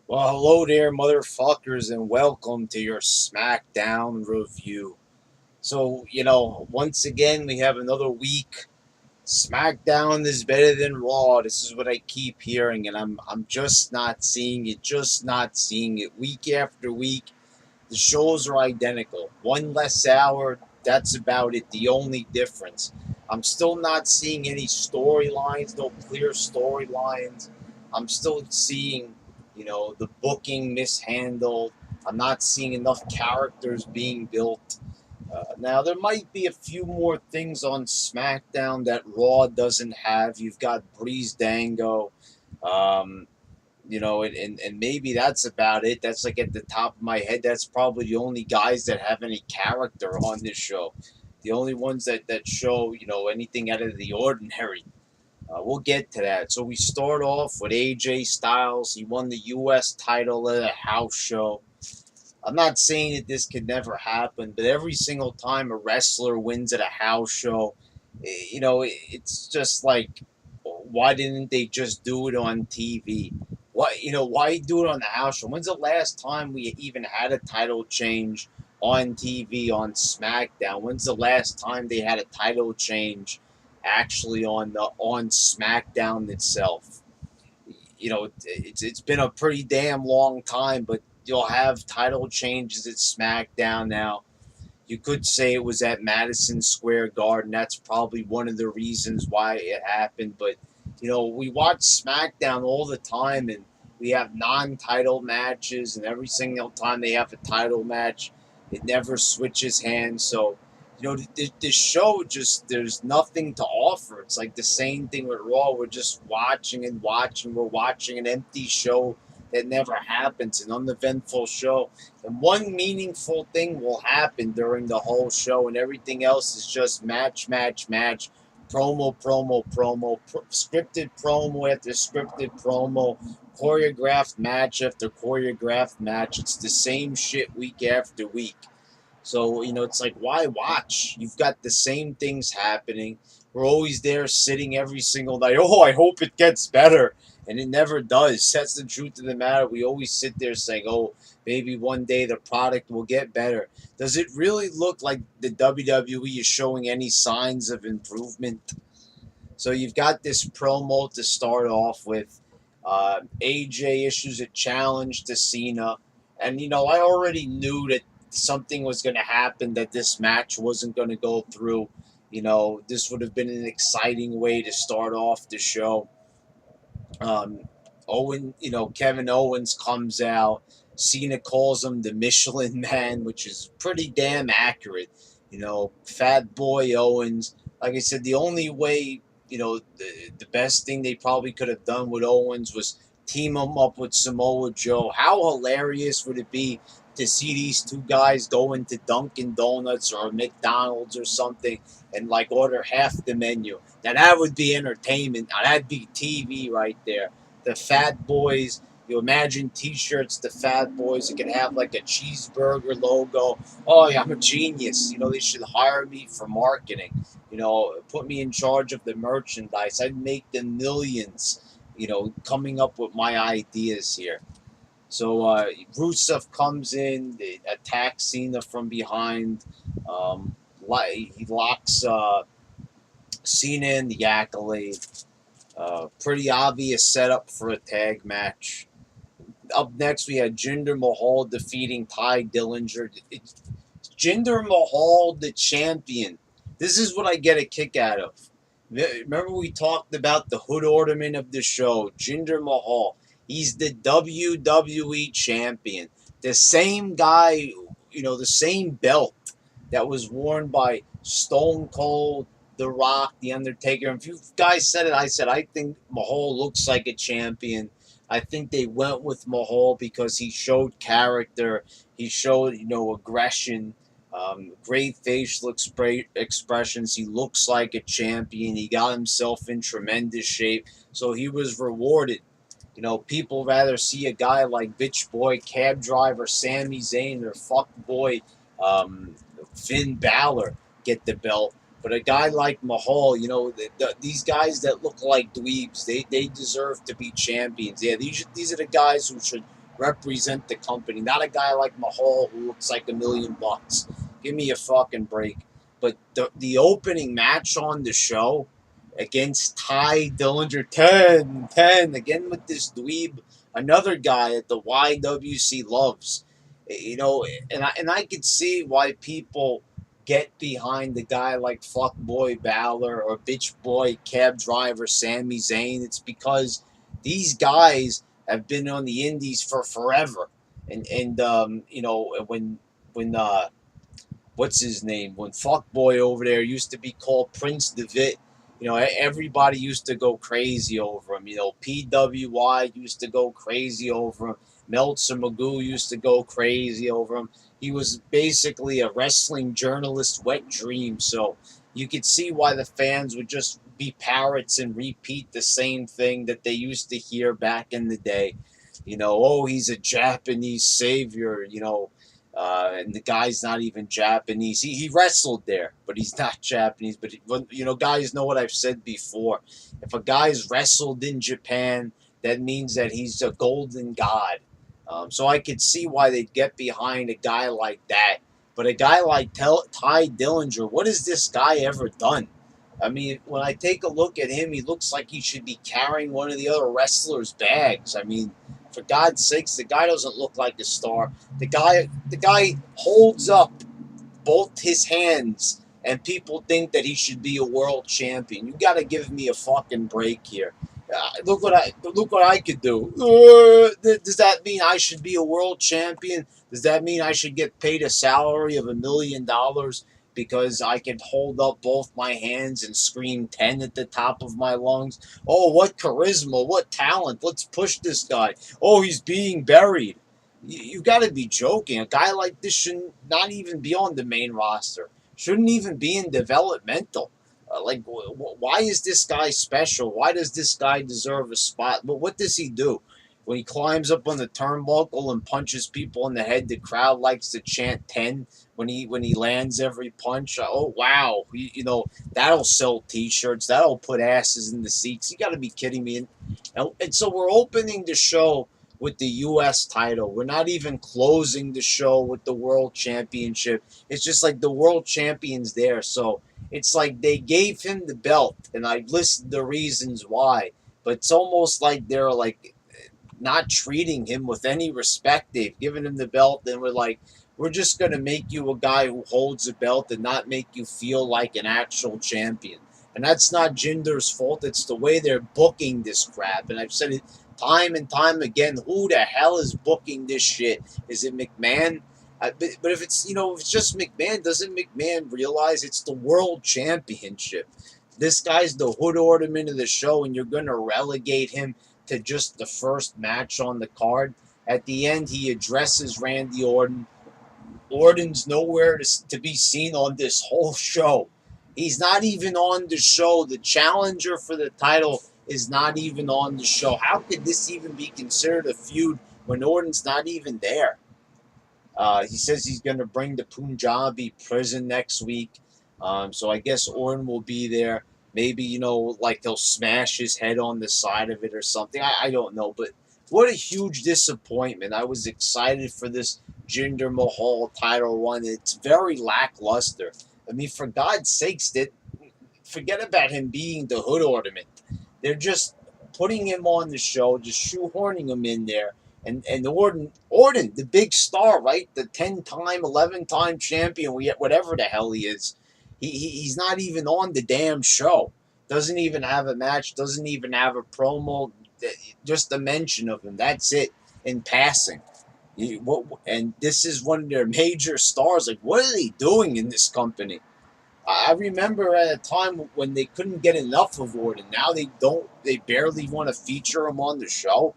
Well, hello there, motherfuckers, and welcome to your Smackdown review. So, once again, we have another week. SmackDown is better than Raw. This is what I keep hearing, and I'm just not seeing it. Just not seeing it. Week after week, the shows are identical. One less hour. That's about it. The only difference. I'm still not seeing any storylines. No clear storylines. I'm still seeing, the booking mishandled. I'm not seeing enough characters being built. Now, there might be a few more things on SmackDown that Raw doesn't have. You've got Breeze Dango, um, and maybe that's about it. That's like at the top of my head. That's probably the only guys that have any character on this show. The only ones that show, anything out of the ordinary. We'll get to that. So we start off with AJ Styles. He won the U.S. title at a house show. I'm not saying that this could never happen, but every single time a wrestler wins at a house show, it's just like, why didn't they just do it on TV? Why do it on the house show? When's the last time we even had a title change on TV on SmackDown? When's the last time they had a title change actually on SmackDown itself? It's been a pretty damn long time, but you'll have title changes at SmackDown now. You could say it was at Madison Square Garden. That's probably one of the reasons why it happened. But we watch SmackDown all the time, and we have non-title matches, and every single time they have a title match, it never switches hands. So the show just there's nothing to offer. It's like the same thing with Raw. We're just watching and watching. We're watching an empty show that never happens, an uneventful show. And one meaningful thing will happen during the whole show, and everything else is just match, match, match, promo, promo, promo, scripted promo after scripted promo, choreographed match after choreographed match. It's the same shit week after week. So, it's like, why watch? You've got the same things happening. We're always there sitting every single night. Oh, I hope it gets better. And it never does. That's the truth of the matter. We always sit there saying, oh, maybe one day the product will get better. Does it really look like the WWE is showing any signs of improvement? So you've got this promo to start off with. AJ issues a challenge to Cena. And, I already knew that something was going to happen, that this match wasn't going to go through. This would have been an exciting way to start off the show. Um, Kevin Owens comes out. Cena calls him the Michelin Man, which is pretty damn accurate. Fat Boy Owens. Like I said, the only way, the best thing they probably could have done with Owens was team him up with Samoa Joe. How hilarious would it be to see these two guys go into Dunkin' Donuts or McDonald's or something and like order half the menu? Now that would be entertainment. Now that'd be TV right there. The Fat Boys. You imagine T-shirts, the Fat Boys. It could have like a cheeseburger logo. Oh yeah, I'm a genius. They should hire me for marketing. Put me in charge of the merchandise. I'd make them millions. Coming up with my ideas here. So Rusev comes in, attacks Cena from behind. He locks Cena in the accolade. Pretty obvious setup for a tag match. Up next, we had Jinder Mahal defeating Ty Dillinger. It's Jinder Mahal, the champion. This is what I get a kick out of. Remember we talked about the hood ornament of the show, Jinder Mahal. He's the WWE champion. The same guy, the same belt that was worn by Stone Cold, The Rock, The Undertaker. And if you guys said it, I said, I think Mahal looks like a champion. I think they went with Mahal because he showed character. He showed, aggression. Great facial expressions. He looks like a champion. He got himself in tremendous shape. So he was rewarded. People rather see a guy like bitch boy cab driver Sami Zayn or fuck boy Finn Balor get the belt. But a guy like Mahal, these guys that look like dweebs, they deserve to be champions. Yeah, these are the guys who should represent the company. Not a guy like Mahal who looks like $1,000,000. Give me a fucking break. But the opening match on the show against Dillinger, 10 again with this dweeb, another guy that the YWC loves. And I could see why people get behind the guy like fuckboy Balor or bitch boy cab driver Sami Zayn. It's because these guys have been on the indies for forever. And what's his name? When fuckboy over there used to be called Prince Devitt, everybody used to go crazy over him. PWI used to go crazy over him. Meltzer Magoo used to go crazy over him. He was basically a wrestling journalist wet dream. So you could see why the fans would just be parrots and repeat the same thing that they used to hear back in the day. Oh, he's a Japanese savior, and the guy's not even Japanese. He wrestled there, but he's not Japanese. But guys know what I've said before. If a guy's wrestled in Japan, that means that he's a golden god. So I could see why they'd get behind a guy like that. But a guy like Ty Dillinger, what has this guy ever done? I mean, when I take a look at him, he looks like he should be carrying one of the other wrestlers' bags. I mean, for God's sakes, the guy doesn't look like a star. The guy holds up both his hands, and people think that he should be a world champion. You got to give me a fucking break here. Look what I could do. Does that mean I should be a world champion? Does that mean I should get paid a salary of $1,000,000 because I can hold up both my hands and scream 10 at the top of my lungs? Oh, what charisma, what talent. Let's push this guy. Oh, he's being buried. You got to be joking. A guy like this should not even be on the main roster. Shouldn't even be in developmental. Why is this guy special? Why does this guy deserve a spot? But what does he do? When he climbs up on the turnbuckle and punches people in the head, the crowd likes to chant 10 when he lands every punch. Oh, wow. That'll sell T-shirts. That'll put asses in the seats. You got to be kidding me. And so we're opening the show with the U.S. title. We're not even closing the show with the World Championship. It's just like the World Champion's there. So it's like they gave him the belt, and I listed the reasons why. But it's almost like they're like not treating him with any respect. They've given him the belt, and we're just going to make you a guy who holds a belt and not make you feel like an actual champion. And that's not Jinder's fault. It's the way they're booking this crap. And I've said it time and time again. Who the hell is booking this shit? Is it McMahon? But if it's just McMahon, doesn't McMahon realize it's the World Championship? This guy's the hood ornament of the show, and you're going to relegate him to just the first match on the card. At the end, he addresses Randy Orton. Orton's nowhere to be seen on this whole show. He's not even on the show. The challenger for the title is not even on the show. How could this even be considered a feud when Orton's not even there? He says he's going to bring the Punjabi prison next week. So I guess Orton will be there. Maybe, he'll smash his head on the side of it or something. I don't know. But what a huge disappointment. I was excited for this Jinder Mahal title run. It's very lackluster. I mean, for God's sakes, forget about him being the hood ornament. They're just putting him on the show, just shoehorning him in there. And Orton, the big star, right? The 10-time, 11-time champion, whatever the hell he is. He's not even on the damn show. Doesn't even have a match. Doesn't even have a promo. Just a mention of him. That's it in passing. And this is one of their major stars. Like, what are they doing in this company? I remember at a time when they couldn't get enough of Orton. Now they don't. They barely want to feature him on the show.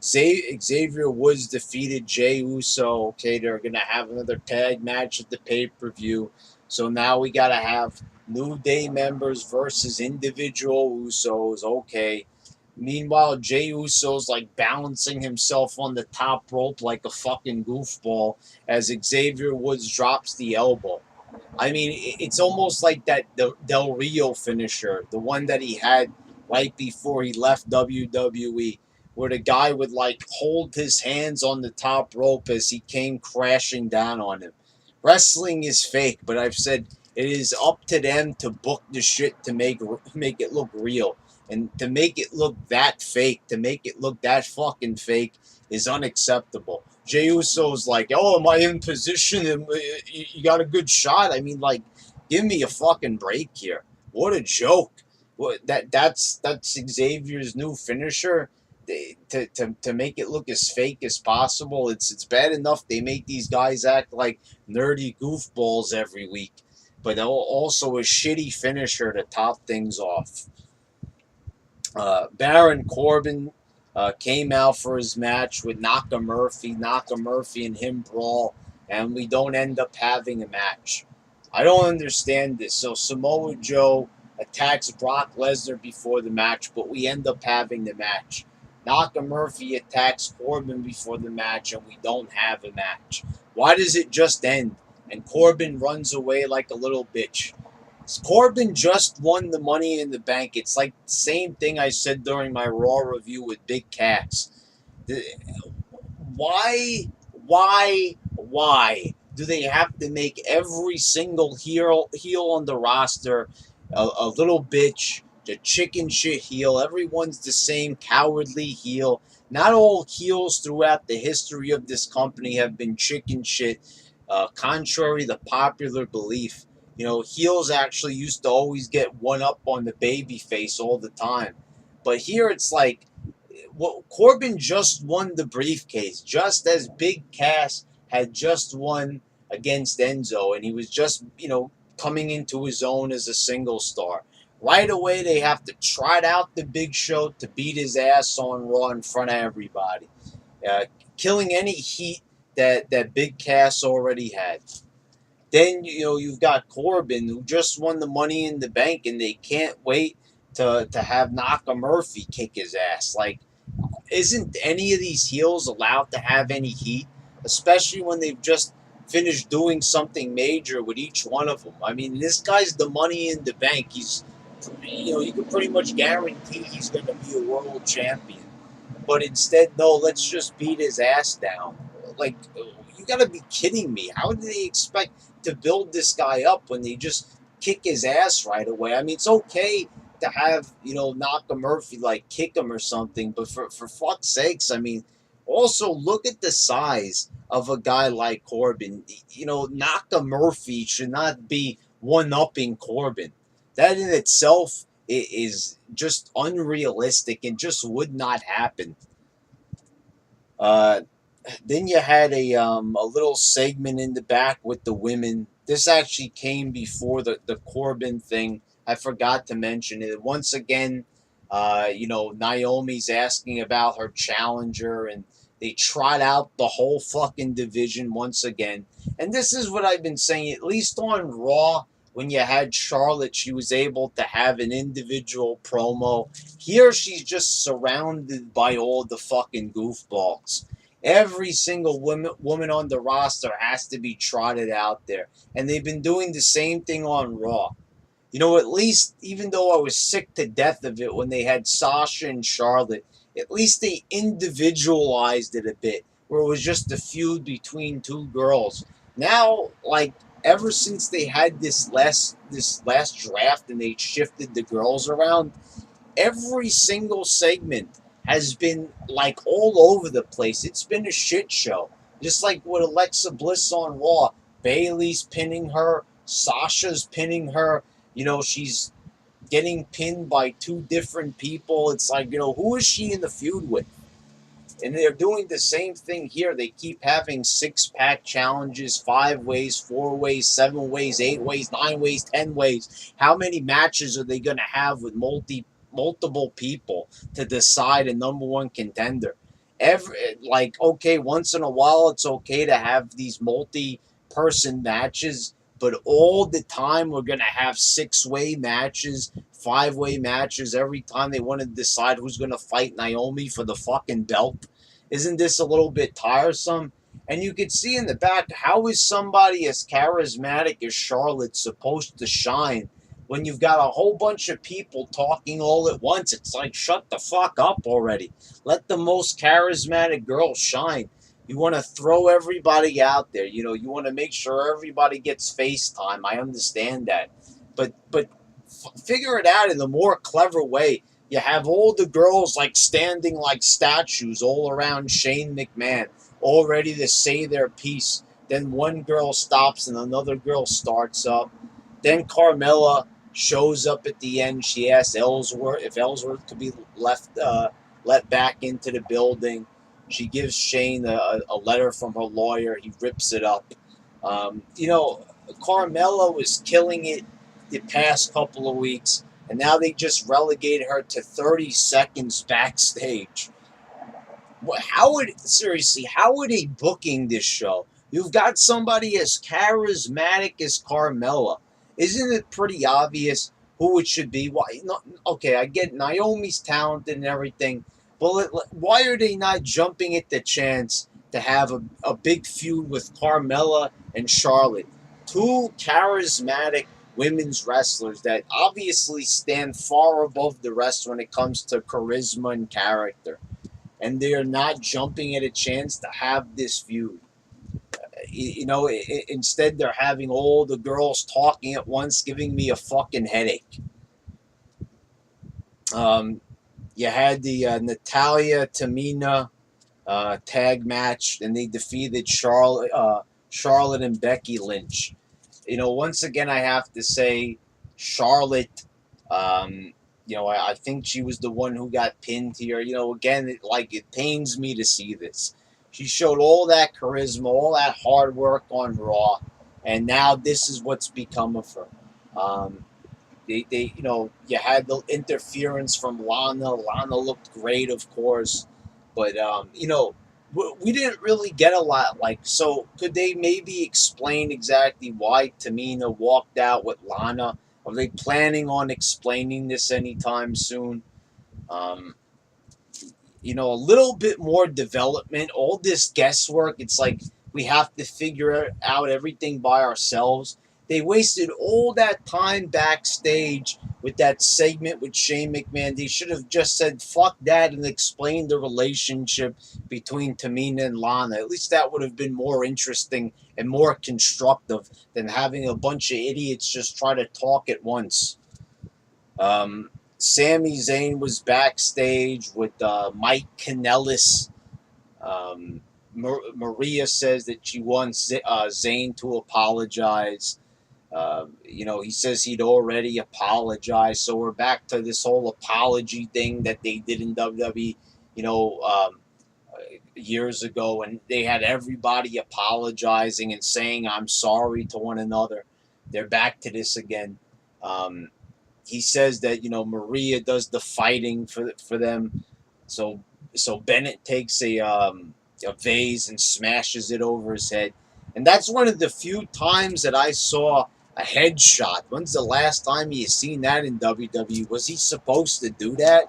Xavier Woods defeated Jey Uso. Okay, they're going to have another tag match at the pay-per-view. So now we got to have New Day members versus individual Usos. Okay. Meanwhile, Jey Uso's like balancing himself on the top rope like a fucking goofball as Xavier Woods drops the elbow. I mean, it's almost like that Del Rio finisher, the one that he had right before he left WWE, where the guy would like hold his hands on the top rope as he came crashing down on him. Wrestling is fake, but I've said it is up to them to book the shit to make it look real. And to make it look that fake, to make it look that fucking fake is unacceptable. Jey Uso's like, oh, am I in position? And you got a good shot? I mean, like, give me a fucking break here. What a joke. That's Xavier's new finisher. To make it look as fake as possible. It's bad enough they make these guys act like nerdy goofballs every week, but also a shitty finisher to top things off. Baron Corbin came out for his match with Nakamurphy. Nakamurphy and him brawl, and we don't end up having a match. I don't understand this. So Samoa Joe attacks Brock Lesnar before the match, but we end up having the match. Nakamurphy attacks Corbin before the match, and we don't have a match. Why does it just end? And Corbin runs away like a little bitch. Corbin just won the Money in the Bank. It's like the same thing I said during my Raw review with Big Cass. Why do they have to make every single heel on the roster a little bitch, the chicken shit heel? Everyone's the same cowardly heel. Not all heels throughout the history of this company have been chicken shit, contrary to popular belief. You know, heels actually used to always get one up on the baby face all the time. But here it's like, well, Corbin just won the briefcase, just as Big Cass had just won against Enzo, and he was just, coming into his own as a single star. Right away, they have to trot out the Big Show to beat his ass on Raw in front of everybody, killing any heat that Big Cass already had. Then, you've got Corbin, who just won the Money in the Bank, and they can't wait to have Nakamurphy kick his ass. Like, isn't any of these heels allowed to have any heat? Especially when they've just finished doing something major with each one of them. I mean, this guy's the Money in the Bank. He's, you can pretty much guarantee he's going to be a world champion. But instead, no, let's just beat his ass down. Like, you got to be kidding me. How do they expect to build this guy up when they just kick his ass right away? I mean, it's okay to have, Nakamurphy, like, kick him or something, but for fuck's sakes, I mean, also look at the size of a guy like Corbin. Nakamurphy should not be one-upping Corbin. That in itself is just unrealistic and just would not happen. Then you had a little segment in the back with the women. This actually came before the Corbin thing. I forgot to mention it. Once again, Naomi's asking about her challenger, and they trot out the whole fucking division once again. And this is what I've been saying, at least on Raw, when you had Charlotte, she was able to have an individual promo. Here, she's just surrounded by all the fucking goofballs. Every single woman on the roster has to be trotted out there. And they've been doing the same thing on Raw. At least, even though I was sick to death of it when they had Sasha and Charlotte, at least they individualized it a bit, where it was just a feud between two girls. Now, like, ever since they had this last draft and they shifted the girls around, every single segment has been like all over the place. It's been a shit show. Just like with Alexa Bliss on Raw. Bayley's pinning her. Sasha's pinning her. She's getting pinned by two different people. It's like, who is she in the feud with? And they're doing the same thing here. They keep having 6-pack challenges, 5 ways, 4 ways, 7 ways, 8 ways, 9 ways, 10 ways. How many matches are they going to have with multiple people to decide a number one contender? Once in a while it's okay to have these multi-person matches, but all the time we're going to have 6-way matches, 5-way matches every time they want to decide who's going to fight Naomi for the fucking belt. Isn't this a little bit tiresome? And you can see in the back, how is somebody as charismatic as Charlotte supposed to shine when you've got a whole bunch of people talking all at once. It's like, shut the fuck up already. Let the most charismatic girl shine. You want to throw everybody out there. You want to make sure everybody gets FaceTime. I understand that. But figure it out in a more clever way. You have all the girls like standing like statues all around Shane McMahon, all ready to say their piece. Then one girl stops and another girl starts up. Then Carmella shows up at the end. She asks Ellsworth if Ellsworth could be let back into the building. She gives Shane a letter from her lawyer. He rips it up. Carmella was killing it the past couple of weeks, and now they just relegated her to 30 seconds backstage. How are they booking this show? You've got somebody as charismatic as Carmella. Isn't it pretty obvious who it should be? Why? No, okay, I get Naomi's talented and everything, but why are they not jumping at the chance to have a big feud with Carmella and Charlotte? Two charismatic women's wrestlers that obviously stand far above the rest when it comes to charisma and character. And they're not jumping at a chance to have this feud. Instead they're having all the girls talking at once, giving me a fucking headache. You had the Natalia Tamina tag match, and they defeated Charlotte and Becky Lynch. Once again, I have to say, Charlotte. I think she was the one who got pinned here. Again, it pains me to see this. She showed all that charisma, all that hard work on Raw, and now this is what's become of her. You had the interference from Lana. Lana looked great, of course, but we didn't really get a lot. So could they maybe explain exactly why Tamina walked out with Lana? Are they planning on explaining this anytime soon? A little bit more development. All this guesswork, it's like we have to figure out everything by ourselves. They wasted all that time backstage with that segment with Shane McMahon. They should have just said, fuck that, and explained the relationship between Tamina and Lana. At least that would have been more interesting and more constructive than having a bunch of idiots just try to talk at once. Sami Zayn was backstage with Mike Kanellis. Maria says that she wants Zayn to apologize. He says he'd already apologized. So we're back to this whole apology thing that they did in WWE, years ago, and they had everybody apologizing and saying, I'm sorry to one another. They're back to this again. He says that, Maria does the fighting for them. So Bennett takes a vase and smashes it over his head. And that's one of the few times that I saw a headshot. When's the last time you seen that in WWE? Was he supposed to do that?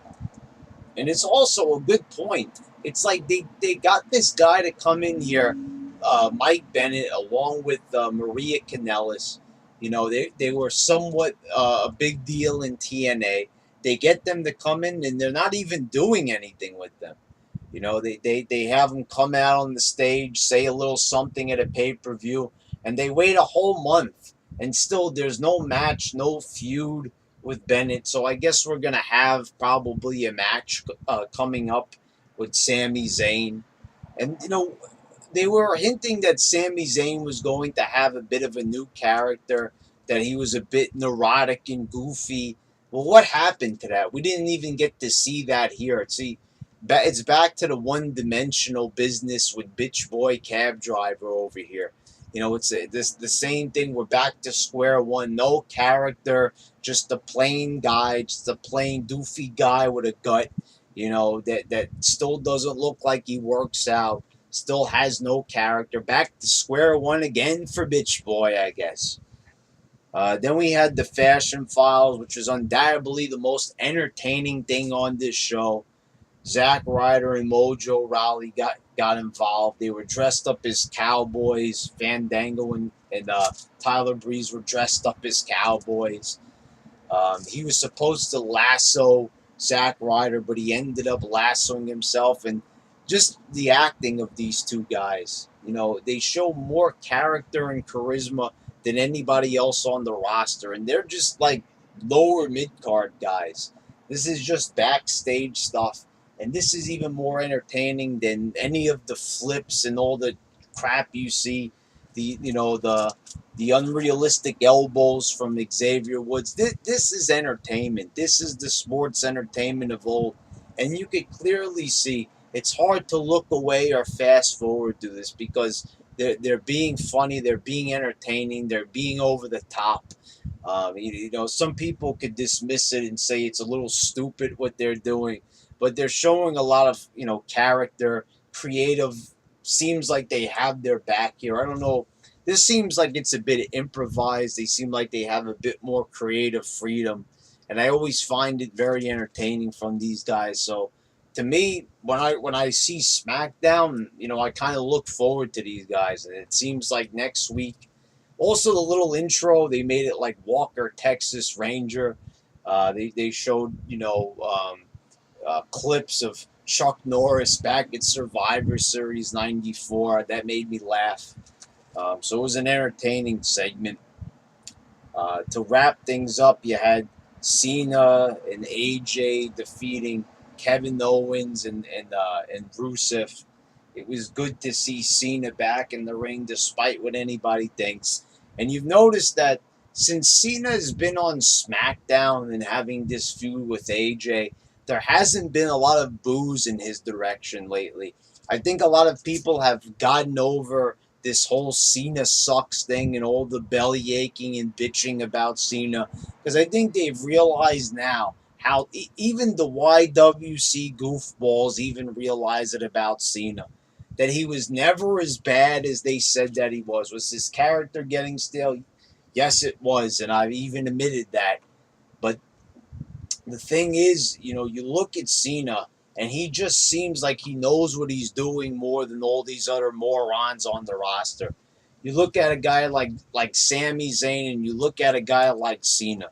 And it's also a good point. It's like they got this guy to come in here, Mike Bennett, along with Maria Kanellis. They were somewhat a big deal in TNA. They get them to come in, and they're not even doing anything with them. They have them come out on the stage, say a little something at a pay-per-view, and they wait a whole month. And still, there's no match, no feud with Bennett. So I guess we're going to have probably a match coming up with Sami Zayn. And, they were hinting that Sami Zayn was going to have a bit of a new character, that he was a bit neurotic and goofy. Well, what happened to that? We didn't even get to see that here. It's back to the one-dimensional business with bitch boy cab driver over here. It's the same thing. We're back to square one. No character, just a plain guy, just a plain doofy guy with a gut. That still doesn't look like he works out. Still has no character. Back to square one again for bitch boy, I guess. Then we had the Fashion Files, which was undoubtedly the most entertaining thing on this show. Zack Ryder and Mojo Rawley got involved. They were dressed up as cowboys. Fandango and Tyler Breeze were dressed up as cowboys. He was supposed to lasso Zack Ryder, but he ended up lassoing himself. And just the acting of these two guys, they show more character and charisma than anybody else on the roster. And they're just like lower mid card guys. This is just backstage stuff. And this is even more entertaining than any of the flips and all the crap you see. The unrealistic elbows from Xavier Woods. This is entertainment. This is the sports entertainment of old. And you could clearly see it's hard to look away or fast forward to this because they're being funny, they're being entertaining, they're being over the top. Some people could dismiss it and say it's a little stupid what they're doing, but they're showing a lot of character, creative. Seems like they have their back here. I don't know. This seems like it's a bit improvised. They seem like they have a bit more creative freedom, and I always find it very entertaining from these guys. So, to me, when I see SmackDown, I kind of look forward to these guys, and it seems like next week. Also, the little intro they made it like Walker, Texas Ranger. They showed clips of Chuck Norris back at Survivor Series '94. That made me laugh. So it was an entertaining segment. To wrap things up, you had Cena and AJ defeating Kevin Owens and Rusev. It was good to see Cena back in the ring, despite what anybody thinks. And you've noticed that since Cena has been on SmackDown and having this feud with AJ, there hasn't been a lot of boos in his direction lately. I think a lot of people have gotten over this whole Cena sucks thing and all the belly aching and bitching about Cena, because I think they've realized now how even the YWC goofballs even realize it about Cena, that he was never as bad as they said that he was. Was his character getting stale? Yes, it was, and I've even admitted that. But the thing is, you look at Cena, and he just seems like he knows what he's doing more than all these other morons on the roster. You look at a guy like Sami Zayn, and you look at a guy like Cena.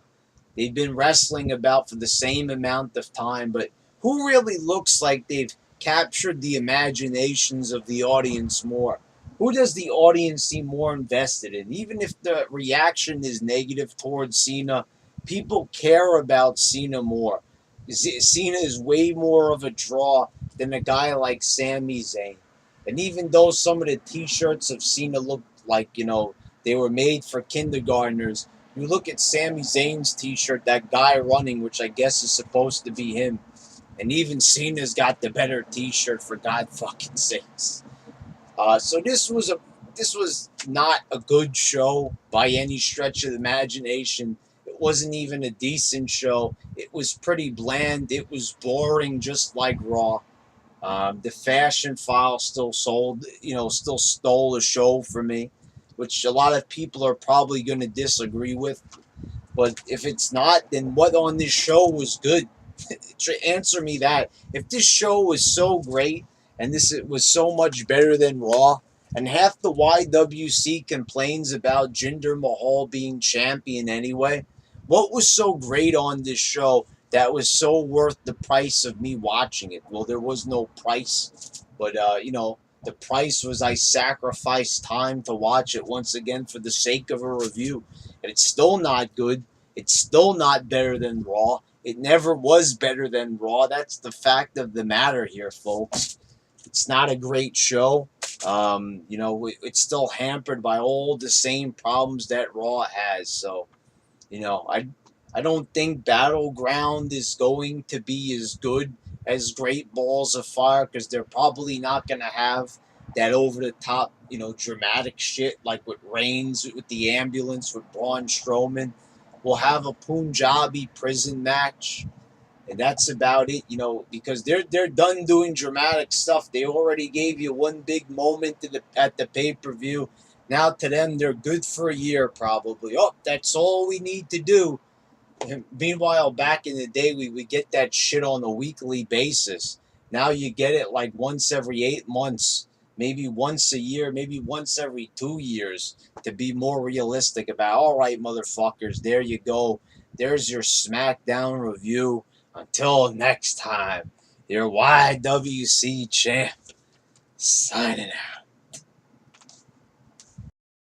They've been wrestling about for the same amount of time, but who really looks like they've captured the imaginations of the audience more? Who does the audience seem more invested in? Even if the reaction is negative towards Cena, people care about Cena more. Cena is way more of a draw than a guy like Sami Zayn. And even though some of the t-shirts of Cena look like, they were made for kindergartners, you look at Sami Zayn's t-shirt, that guy running, which I guess is supposed to be him, and even Cena's got the better t-shirt, for God fucking sakes. So this was not a good show by any stretch of the imagination. It wasn't even a decent show. It was pretty bland. It was boring, just like Raw. The fashion file still stole the show for me, which a lot of people are probably going to disagree with. But if it's not, then what on this show was good? Answer me that. If this show was so great and it was so much better than Raw, and half the YWC complains about Jinder Mahal being champion anyway, what was so great on this show that was so worth the price of me watching it? Well, there was no price, but the price was I sacrificed time to watch it once again for the sake of a review, and it's still not good. It's still not better than Raw. It never was better than Raw. That's the fact of the matter here, folks. It's not a great show. It's still hampered by all the same problems that Raw has. So, I don't think Battleground is going to be as good as Great Balls of Fire, because they're probably not going to have that over the top, dramatic shit like with Reigns with the ambulance with Braun Strowman. We'll have a Punjabi prison match, and that's about it, because they're done doing dramatic stuff. They already gave you one big moment at the pay-per-view. Now to them, they're good for a year probably. Oh, that's all we need to do. And meanwhile, back in the day, we would get that shit on a weekly basis. Now you get it like once every 8 months, maybe once a year, maybe once every 2 years, to be more realistic about, all right, motherfuckers, there you go. There's your SmackDown review. Until next time, your YWC champ signing out.